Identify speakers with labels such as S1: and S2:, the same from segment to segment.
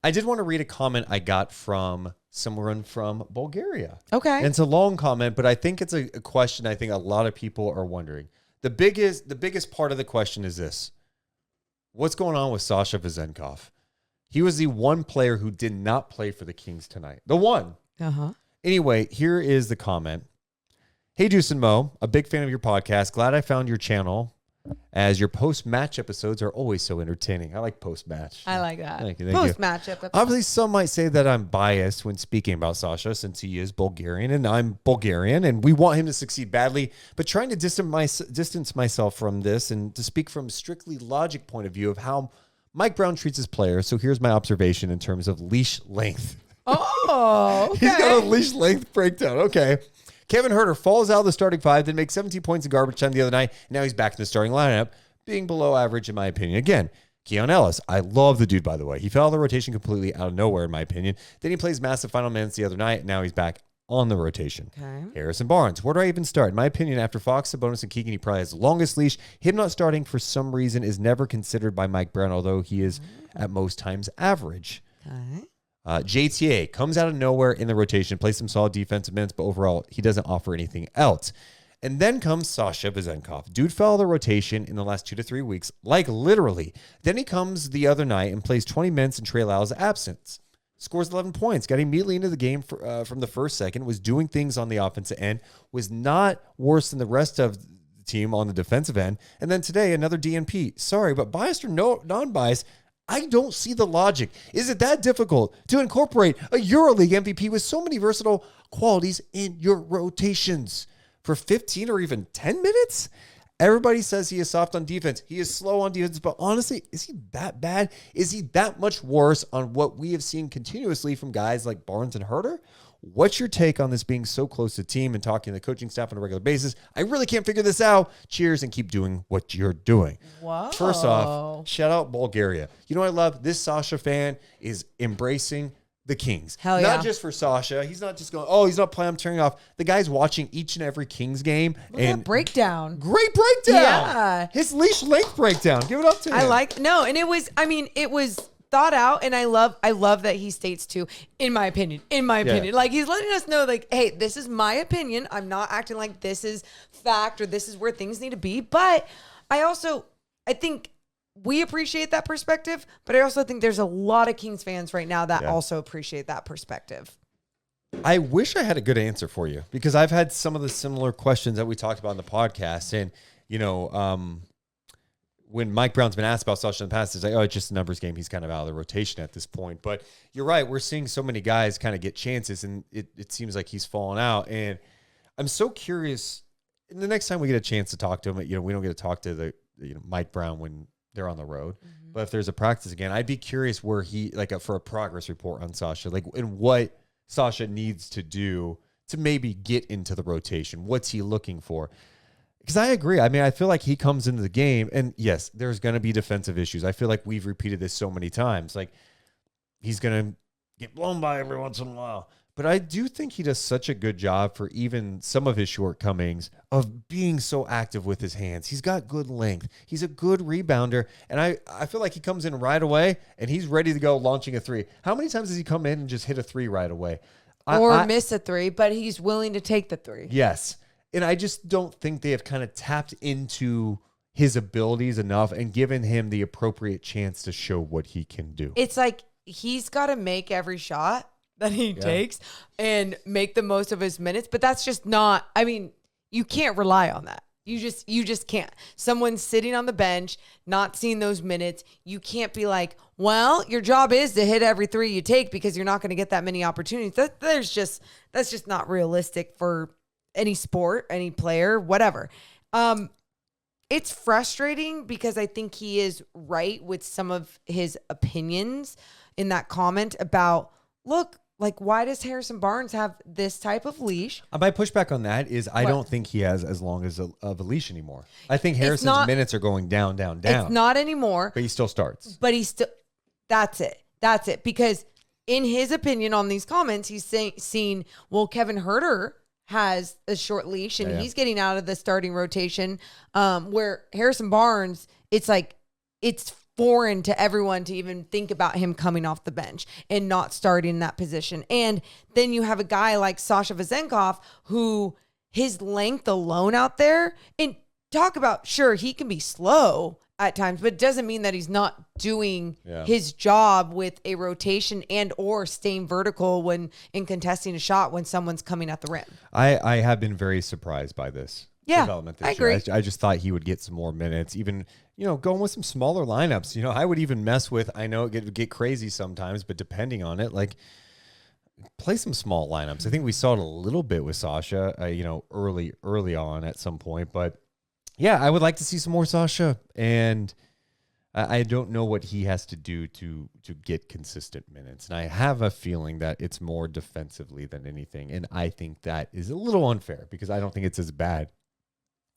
S1: I did want to read a comment I got from someone from Bulgaria.
S2: Okay.
S1: And it's a long comment, but I think it's a question I think a lot of people are wondering. The biggest part of the question is this. What's going on with Sasha Vezenkov? He was the one player who did not play for the Kings tonight. The one.
S2: Uh-huh.
S1: Anyway, here is the comment. Hey, Deuce and Mo, a big fan of your podcast. Glad I found your channel, as your post-match episodes are always so entertaining. I like post-match.
S2: I like that.
S1: Thank you.
S2: Post-match episode.
S1: Obviously, some might say that I'm biased when speaking about Sasha since he is Bulgarian and I'm Bulgarian and we want him to succeed badly. But trying to distance myself from this and to speak from a strictly logic point of view of how Mike Brown treats his players. So here's my observation in terms of leash length.
S2: Oh, okay.
S1: He's got a leash length breakdown. Okay. Kevin Huerter falls out of the starting five, then makes 17 points in garbage time the other night. Now he's back in the starting lineup, being below average in my opinion. Again, Keon Ellis. I love the dude, by the way. He fell out of the rotation completely out of nowhere, in my opinion. Then he plays massive final minutes the other night. Now he's back on the rotation.
S2: Okay.
S1: Harrison Barnes. Where do I even start? In my opinion, after Fox, Sabonis, and Keegan, he probably has the longest leash. Him not starting for some reason is never considered by Mike Brown, although he is at most times average.
S2: Okay.
S1: JTA comes out of nowhere in the rotation, plays some solid defensive minutes, but overall, he doesn't offer anything else. And then comes Sasha Vezenkov. Dude fell out of the rotation in the last 2 to 3 weeks, like literally. Then he comes the other night and plays 20 minutes in Trey Lyle's absence. Scores 11 points, got immediately into the game from the first second, was doing things on the offensive end, was not worse than the rest of the team on the defensive end. And then today, another DNP. Sorry, but biased or non-biased, I don't see the logic. Is it that difficult to incorporate a EuroLeague MVP with so many versatile qualities in your rotations for 15 or even 10 minutes? Everybody says he is soft on defense. He is slow on defense, but honestly, is he that bad? Is he that much worse on what we have seen continuously from guys like Barnes and Huerter? What's your take on this being so close to team and talking to the coaching staff on a regular basis? I really can't figure this out. Cheers and keep doing what you're doing.
S2: Whoa.
S1: First off, shout out Bulgaria. You know what I love? This Sasha fan is embracing the Kings.
S2: Hell yeah.
S1: Not just for Sasha. He's not just going, oh, he's not playing, I'm turning off. The guy's watching each and every Kings game.
S2: Look at that breakdown.
S1: Great breakdown.
S2: Yeah.
S1: His leash length breakdown. Give it up to him.
S2: And it was thought out, and I love that he states too, in my opinion, like he's letting us know, like, hey, this is my opinion. I'm not acting like this is fact or this is where things need to be. But I think we appreciate that perspective, but I also think there's a lot of Kings fans right now that also appreciate that perspective.
S1: I wish I had a good answer for you because I've had some of the similar questions that we talked about in the podcast. And, when Mike Brown's been asked about Sasha in the past, it's like, oh, it's just a numbers game. He's kind of out of the rotation at this point. But you're right. We're seeing so many guys kind of get chances, and it seems like he's fallen out. And I'm so curious. And the next time we get a chance to talk to him, we don't get to talk to the Mike Brown when they're on the road. Mm-hmm. But if there's a practice again, I'd be curious where he, for a progress report on Sasha, and what Sasha needs to do to maybe get into the rotation. What's he looking for? Because I agree. I mean, I feel like he comes into the game, and yes, there's going to be defensive issues. I feel like we've repeated this so many times. Like, he's going to get blown by every once in a while. But I do think he does such a good job for even some of his shortcomings of being so active with his hands. He's got good length. He's a good rebounder. And I feel like he comes in right away, and he's ready to go launching a three. How many times does he come in and just hit a three right away?
S2: Or miss a three, but he's willing to take the three.
S1: Yes. And I just don't think they have kind of tapped into his abilities enough and given him the appropriate chance to show what he can do.
S2: It's like he's got to make every shot that he takes and make the most of his minutes. But that's just not, you can't rely on that. You just can't. Someone's sitting on the bench, not seeing those minutes. You can't be like, well, your job is to hit every three you take because you're not going to get that many opportunities. That's just not realistic for any sport, any player, whatever. It's frustrating because I think he is right with some of his opinions in that comment about, look, like, why does Harrison Barnes have this type of leash?
S1: My pushback on that is I don't think he has as long as of a leash anymore. I think Harrison's minutes are going down.
S2: It's not anymore.
S1: But he still starts.
S2: But that's it. Because in his opinion on these comments, he's seen, well, Kevin Huerter has a short leash and he's getting out of the starting rotation, where Harrison Barnes, it's foreign to everyone to even think about him coming off the bench and not starting in that position. And then you have a guy like Sasha Vezenkov, who his length alone out there, and talk about, sure, he can be slow at times, but it doesn't mean that he's not doing his job with a rotation and or staying vertical when in contesting a shot when someone's coming at the rim.
S1: I have been very surprised by this development this
S2: I agree.
S1: year. I just thought he would get some more minutes, even, going with some smaller lineups. I would even mess with, I know it would get crazy sometimes, but depending on it, like play some small lineups. I think we saw it a little bit with Sasha, early on at some point, but yeah, I would like to see some more Sasha, and I don't know what he has to do to get consistent minutes. And I have a feeling that it's more defensively than anything, and I think that is a little unfair because I don't think it's as bad,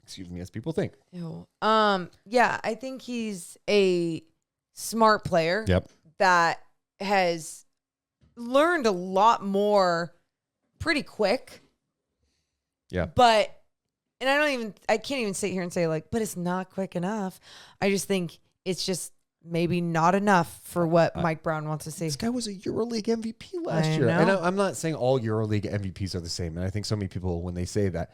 S1: as people think.
S2: Ew. Yeah, I think he's a smart player.
S1: Yep.
S2: That has learned a lot more pretty quick.
S1: Yeah.
S2: And I can't even sit here and say but it's not quick enough. I just think it's just maybe not enough for what Mike Brown wants to see.
S1: This guy was a EuroLeague MVP last year.
S2: know.
S1: And I'm not saying all EuroLeague MVPs are the same. And I think so many people, when they say that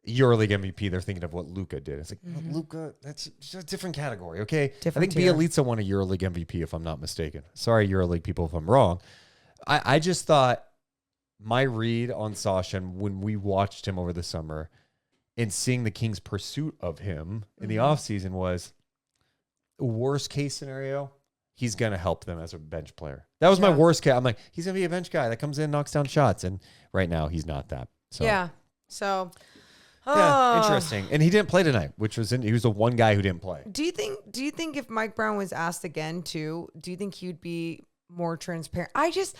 S1: EuroLeague MVP, they're thinking of what Luka did. It's like, Luka, that's just a different category, okay?
S2: Different
S1: I think
S2: tier.
S1: Bielitsa won a EuroLeague MVP, if I'm not mistaken. Sorry, EuroLeague people, if I'm wrong. I just thought my read on Sasha, and when we watched him over the summer, and seeing the Kings' pursuit of him in the offseason was worst case scenario, he's going to help them as a bench player. That was my worst case. I'm like, he's going to be a bench guy that comes in, knocks down shots. And right now he's not that. So
S2: Yeah. So,
S1: yeah, interesting. And he didn't play tonight, he was the one guy who didn't play.
S2: Do you think if Mike Brown was asked again too, do you think he would be more transparent? I just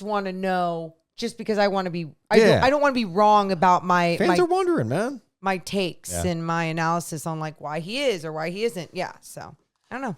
S2: want to know, just because I want to be, I don't want to be wrong about my
S1: Fans are wondering, man.
S2: my takes and my analysis on why he is or why he isn't. Yeah. So I don't know.